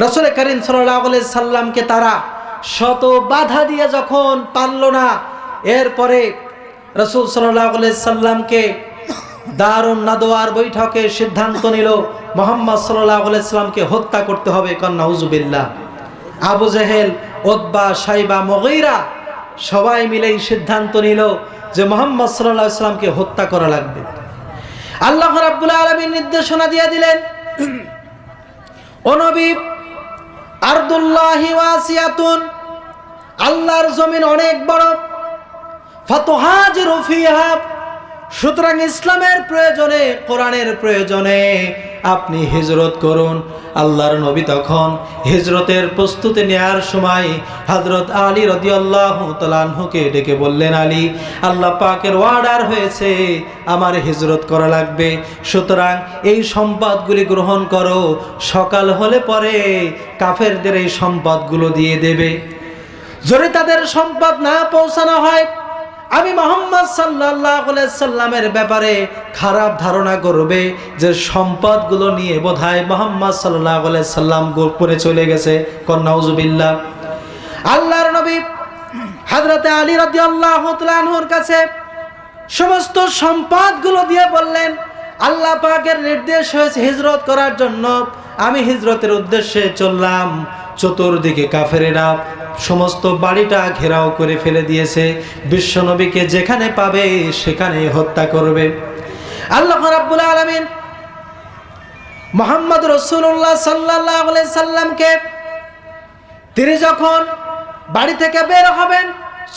রাসূল করিম সাল্লাল্লাহু আলাইহি সাল্লামকে তারা শত বাধা দিয়ে যখন পারল না, এরপরে রাসূল সাল্লাল্লাহু আলাইহি সাল্লামকে দারুন নাদওয়ার বৈঠকে সিদ্ধান্ত নিল মুহাম্মদ সাল্লাল্লাহু আলাইহি সাল্লামকে হত্যা করতে হবে। কান নাউযুবিল্লাহ। আবু জেহেল, উতবা, শাইবা, মুগীরা সবাই মিলে এই সিদ্ধান্ত নিল যে মুহাম্মদ সাল্লাল্লাহু আলাইহি সাল্লামকে হত্যা করা লাগবে। আল্লাহ রাব্বুল আলামিন নির্দেশনা দিয়ে দিলেন, ও নবী, আরদুল্লাহি ওয়াসিয়াতুন, আল্লাহর জমিন অনেক বড়, ফাতুহাজিরু ফিহা, সুতরাং ইসলামের প্রয়োজনে, কোরআনের প্রয়োজনে আপনি হিজরত করুন। আল্লাহর নবী তখন হিজরতের প্রস্তুতি নেয়ার সময় হযরত আলী রাদিয়াল্লাহু তাআলা আনহুকে ডেকে বললেন, আলী, আল্লাহ পাকের অর্ডার হয়েছে আমার হিজরত করা লাগবে, সুতরাং এই সম্পদগুলি গ্রহণ করো, সকাল হলে পরে কাফেরদের এই সম্পদগুলো দিয়ে দেবে। যদি তাদের সম্পদ না পৌঁছানো হয়, আমি মুহাম্মদ সাল্লাল্লাহু আলাইহি সাল্লামের ব্যাপারে খারাপ ধারণা করবে যে সম্পদগুলো নিয়ে বোধহয় মুহাম্মদ সাল্লাল্লাহু আলাইহি সাল্লাম গোপনে চলে গেছে। কোন নাউযুবিল্লাহ। আল্লাহর নবী হযরত আলী রাদিয়াল্লাহু তাআলা আনহুর কাছে সমস্ত সম্পদগুলো দিয়ে বললেন, আল্লাহ পাকের নির্দেশ হয়েছে হিজরত করার জন্য, আমি হিজরতের উদ্দেশ্যে চললাম। চতুর্দিকে কাফেরেরা সমস্ত বাড়িটা ঘেরাও করে ফেলে দিয়েছে, বিশ্বনবীকে যেখানে পাবে সেখানে হত্যা করবে। আল্লাহ রাব্বুল আলামিন মুহাম্মদ রাসূলুল্লাহ সাল্লাল্লাহু আলাইহি সাল্লামকে তিনি যখন বাড়ি থেকে বের হবেন,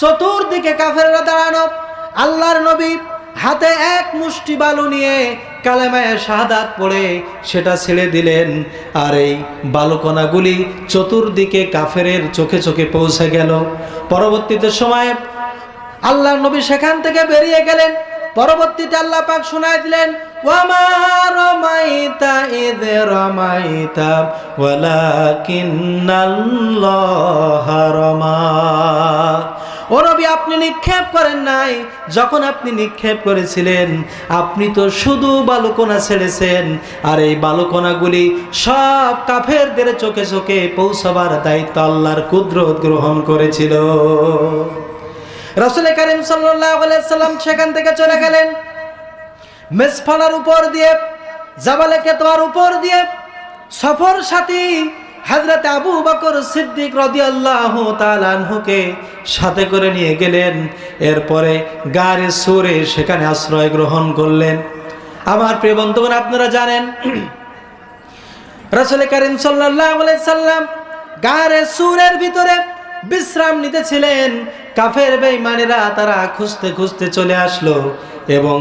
চতুর্দিকে কাফেররা দাঁড়ানো, আল্লাহর নবী হাতে এক মুষ্টি বালু নিয়ে কালেমায়ে শাহাদাত পড়ে সেটা ছেড়ে দিলেন, আর এই বালুকণাগুলি চতুর্দিকে কাফেরের চোখে চোখে পৌঁছে গেল। পরবর্তীতে সময়ে আল্লাহর নবী সেখান থেকে বেরিয়ে গেলেন। পরবর্তীতে আল্লাহ পাক শোনায় দিলেন, ওয়ামা রামাইতা ইয রামাইতা ওয়ালাকিন্নাল্লাহা রামা। ও নবী, আপনি নিক্ষেপ করেন নাই, যখন আপনি নিক্ষেপ করেছিলেন আপনি তো শুধু বালুকণা ছেড়েছেন, আর এই বালুকণাগুলি সব কাফেরদের চোখে চোখে পৌঁছাবার দায়িত্ব আল্লাহর কুদরত গ্রহণ করেছিল। রাসূল করিম সাল্লাল্লাহু আলাইহি সাল্লাম সেখান থেকে চলে গেলেন। মেসফালার উপর দিয়ে, জাবালে কেতওয়ার উপর দিয়ে সফর সাথী হযরত আবু বকর সিদ্দিক রাদিয়াল্লাহু তাআলা আনহুকে সাথে করে নিয়ে গেলেন। এরপরে গারে সুরে সেখানে আশ্রয় গ্রহণ করলেন। আমার প্রিয় বন্ধুগণ, আপনারা জানেন রাসূল করিম সাল্লাল্লাহু আলাইহি সাল্লাম গারে সুরের ভিতরে বিশ্রাম নিতেছিলেন। কাফের বেঈমানেরা তারা খুঁজতে খুঁজতে চলে আসলো এবং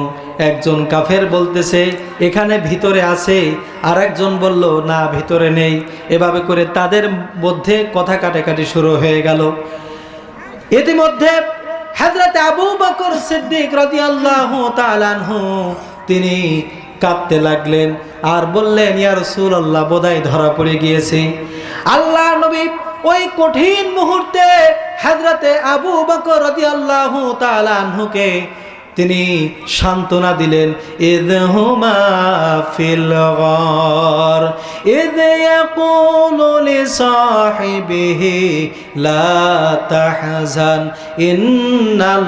একজন কাফের বলতেছে এখানে ভিতরে আছে, আর একজন বলল না ভিতরে নেই। এভাবে করে তাদের মধ্যে কথা কাটাকাটি শুরু হয়ে গেল। ইতিমধ্যে হযরত আবু বকর সিদ্দিক রাদিয়াল্লাহু তাআলা আনহু তিনি কাঁদতে লাগলেন আর বললেন, ইয়া রাসূলুল্লাহ, বোধহয় ধরা পড়ে গিয়েছে। আল্লাহর নবী ওই কঠিন মুহূর্তে হযরতে আবু বকর রাদিয়াল্লাহু তাআলা আনহুকে তিনি সান্ত্বনা দিলেন। ইযহুমা ফিল গার ইয ইয়াকুলু লিসাহিবিহি লা তাহজান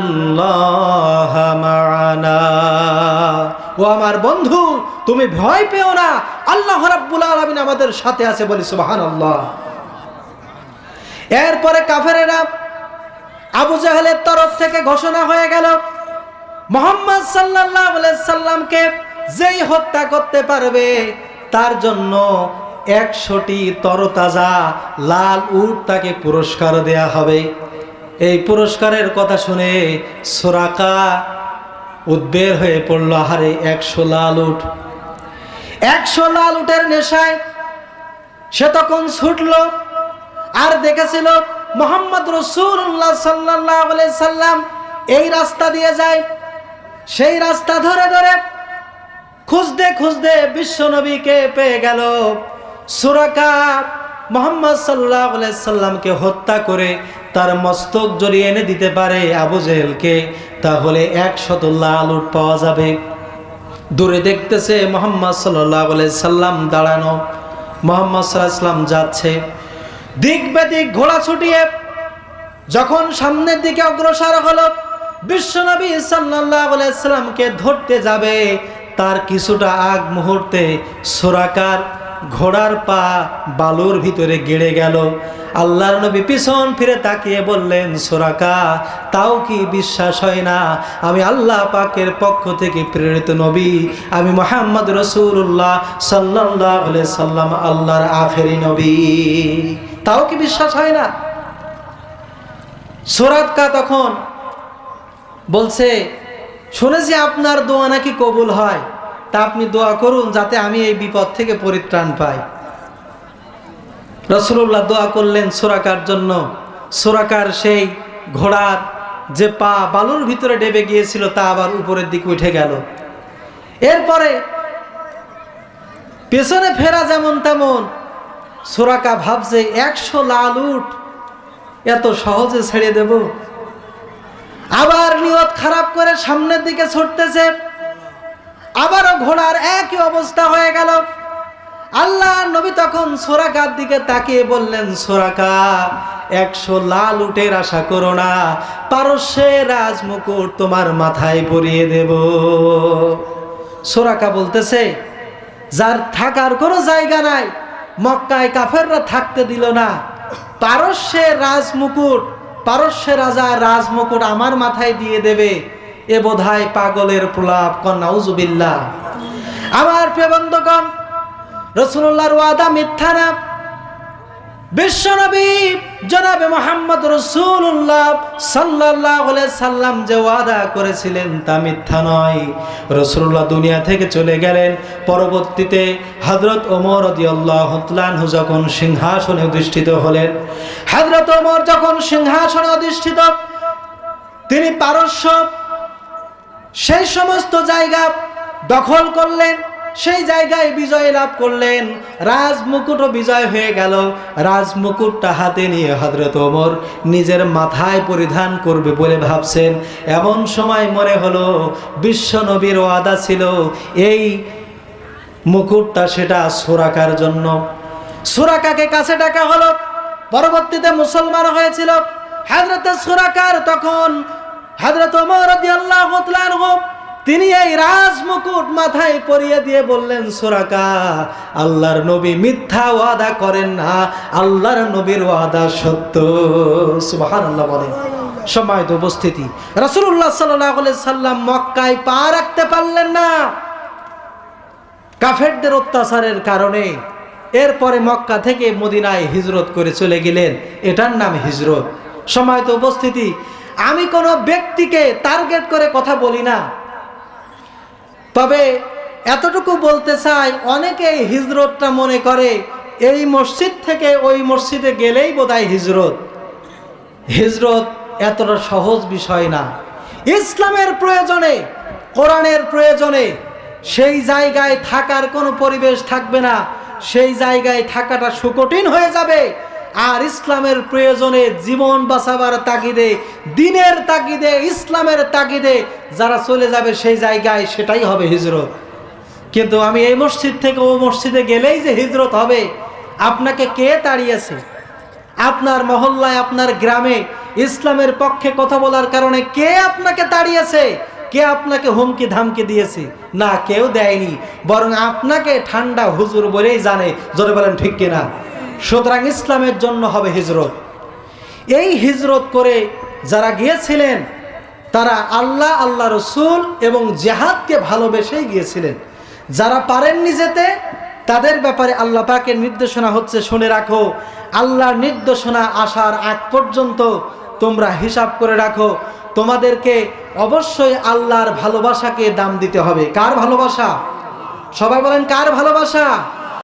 ইন্নাল্লাহা মা'ানা। ও আমার বন্ধু, তুমি ভয় পেও না, আল্লাহ রাব্বুল আলামিন আমাদের সাথে আছে, বলি সুবহানাল্লাহ। এরপরে কাফেরেরা আবু জাহেলের তরফ থেকে ঘোষণা হয়ে গেল, মুহাম্মদ সাল্লাল্লাহু আলাইহি সাল্লামকে যেই হত্যা করতে পারবে তার জন্য 100টি তরতাজা লাল উট তাকে পুরস্কার দেয়া হবে। এই পুরস্কারের কথা শুনে সুরাকা উদ্বেগ হয়ে পড়ল। আহারে, 100 লাল উট, 100 লাল উটের নেশায় সে তখন ছুটল আর দেখেছিল মুহাম্মদ রাসূলুল্লাহ সাল্লাল্লাহু আলাইহি সাল্লাম এই রাস্তা দিয়ে যায়। সেই রাস্তা ধরে ধরে খুঁজতে খুঁজতে বিশ্বনবীকে পেয়ে গেল। সুরাকা মুহাম্মদ সাল্লাল্লাহু আলাইহি সাল্লামকে হত্যা করে তার মস্তক জড়িয়ে এনে দিতে পারে আবু জেহেলকে, তাহলে 100 লাল উট পাওয়া যাবে। দূরে দেখতেছে মুহাম্মদ সাল্লাল্লাহু আলাইহি সাল্লাম দাঁড়ানো, মুহাম্মদ সাল্লাল্লাহু আলাইহি ওয়াসাল্লাম যাচ্ছে, দিক বেদিক ঘোড়া ছুটিয়ে যখন সামনের দিকে অগ্রসর হলো, বিশ্বনবী সাল্লাল্লাহু আলাইহি ওয়াসাল্লামকে ধরতে যাবে, তার কিছুটা আগ মুহূর্তে সুরাকার ঘোড়ার পা বালুর ভিতরে গেড়ে গেল। আল্লাহর নবী পিছন ফিরে তাকিয়ে বললেন, সুরাকা, তাও কি বিশ্বাস হয় না আমি আল্লাহ পাকের পক্ষ থেকে প্রেরিত নবী, আমি মুহাম্মদ রাসূলুল্লাহ সাল্লাল্লাহু আলাইহি সাল্লাম আল্লাহর আখেরি নবী, তাও কি বিশ্বাস হয় না? সুরাকা তখন বলছে, শুনেছি আপনার দোয়া নাকি কবুল হয়, তা আপনি দোয়া করুন যাতে আমি এই বিপদ থেকে পরিত্রাণ পাই। রাসূলুল্লাহ দোয়া করলেন সুরাকার জন্য। সুরাকার সেই ঘোড়ার যে পা বালুর ভিতরে ডেবে গিয়েছিল তা আবার উপরের দিকে উঠে গেল। এরপরে পেছনে ফেরা যেমন তেমন, সুরাকা ভাবছে 100 লাল উট এত সহজে ছেড়ে দেব। আবার নিয়ত খারাপ করে সামনের দিকে ছুটতেছে, আবারও ঘোড়ার একই অবস্থা হয়ে গেল। আল্লাহ নবী তখন সুরাকার দিকে তাকিয়ে বললেন, সুরাকা, 100 লাল উটের আশা করো না, পারস্যের রাজমুকুট তোমার মাথায় পরিয়ে দেব। সুরাকা বলতেছে, যার থাকার কোনো জায়গা নাই, মক্কায় কাফেররা থাকতে দিল না, পারস্যের রাজমুকুট, পারস্যের রাজার রাজমুকুট আমার মাথায় দিয়ে দেবে, এ বোধহয় পাগলের প্রলাপ। নাউজুবিল্লাহ। আমার প্রিয় বন্ধুগণ, রাসূলুল্লাহর ওয়াদা মিথ্যা না। বিশ্বনবী জনাবে মুহাম্মদ রাসূলুল্লাহ সাল্লাল্লাহু আলাইহি সাল্লাম যে ওয়াদা করেছিলেন তা মিথ্যা নয়। রাসূলুল্লাহ দুনিয়া থেকে চলে গেলেন। পরবর্তীতে হযরত ওমর রাদিয়াল্লাহু তাআলা আনহু যখন সিংহাসনে অধিষ্ঠিত হলেন, হযরত ওমর যখন সিংহাসনে অধিষ্ঠিত, তিনি পারস্য সেই সমস্ত জায়গা দখল করলেন, সেই জায়গায় বিজয় লাভ করলেন, রাজমুকুটও বিজয় হয়ে গেল। রাজমুকুটটা হাতে নিয়ে হযরত ওমর নিজের মাথায় পরিধান করবে বলে ভাবছেন। এমন সময় মনে হলো বিশ্ব নবীর ওয়াদা ছিল এই মুকুটটা, সেটা সুরাকার জন্য। সুরাকাকে কাছে ডাকা হলো, পরবর্তীতে মুসলমান হয়েছিল হযরত সুরাকার। তখন হযরত ওমর রাদিয়াল্লাহু তাআলা আনহু তিনি এই রাজমুকুট মাথায় পরিয়ে দিয়ে বললেন, সুরাকা, আল্লাহর নবী মিথ্যা ওয়াদা করেন না, আল্লাহর নবীর ওয়াদা সত্য। সুবহানাল্লাহ বলেন। সম্মানিত উপস্থিতি, রাসূলুল্লাহ সাল্লাল্লাহু আলাইহি সাল্লাম মক্কায় পা রাখতে পারলেন না কাফেরদের অত্যাচারের কারণে। এরপরে মক্কা থেকে মদিনায় হিজরত করে চলে গেলেন, এটার নাম হিজরত। সম্মানিত উপস্থিতি, আমি কোনো ব্যক্তিকে টার্গেট করে কথা বলি না, তবে এতটুকু বলতে চাই, অনেকে হিজরতটা মনে করে এই মসজিদ থেকে ওই মসজিদে গেলেই বোধহয় হিজরত। হিজরত এতটা সহজ বিষয় না। ইসলামের প্রয়োজনে, কোরআনের প্রয়োজনে সেই জায়গায় থাকার কোনো পরিবেশ থাকবে না, সেই জায়গায় থাকাটা সুকঠিন হয়ে যাবে। আর ইসলামের প্রয়োজনে জীবন বাঁচাবার তাগিদে, দিনের তাগিদে, ইসলামের তাগিদে যারা চলে যাবে সেই জায়গায়, সেটাই হবে হিজরত। কিন্তু আমি এই মসজিদ থেকে ও মসজিদে গেলেই যে হিজরত হবে, আপনাকে কে তাড়িয়েছে? আপনার মহল্লায়, আপনার গ্রামে ইসলামের পক্ষে কথা বলার কারণে কে আপনাকে তাড়িয়েছে? কে আপনাকে হুমকি ধামকি দিয়েছে? না, কেউ দেয়নি, বরং আপনাকে ঠান্ডা হুজুর বলেই জানে। জোরে বলেন ঠিক কিনা? সুতরাং ইসলামের জন্য হবে হিজরত। এই হিজরত করে যারা গিয়েছিলেন তারা আল্লাহ, আল্লাহ রসুল এবং জিহাদকে ভালোবেসেই গিয়েছিলেন। যারা পারেননি যেতে, তাদের ব্যাপারে আল্লাহ পাকের নির্দেশনা হচ্ছে, শুনে রাখো, আল্লাহর নির্দেশনা আসার আগ পর্যন্ত তোমরা হিসাব করে রাখো, তোমাদেরকে অবশ্যই আল্লাহর ভালোবাসাকে দাম দিতে হবে। কার ভালোবাসা? সবাই বলেন, কার ভালোবাসা?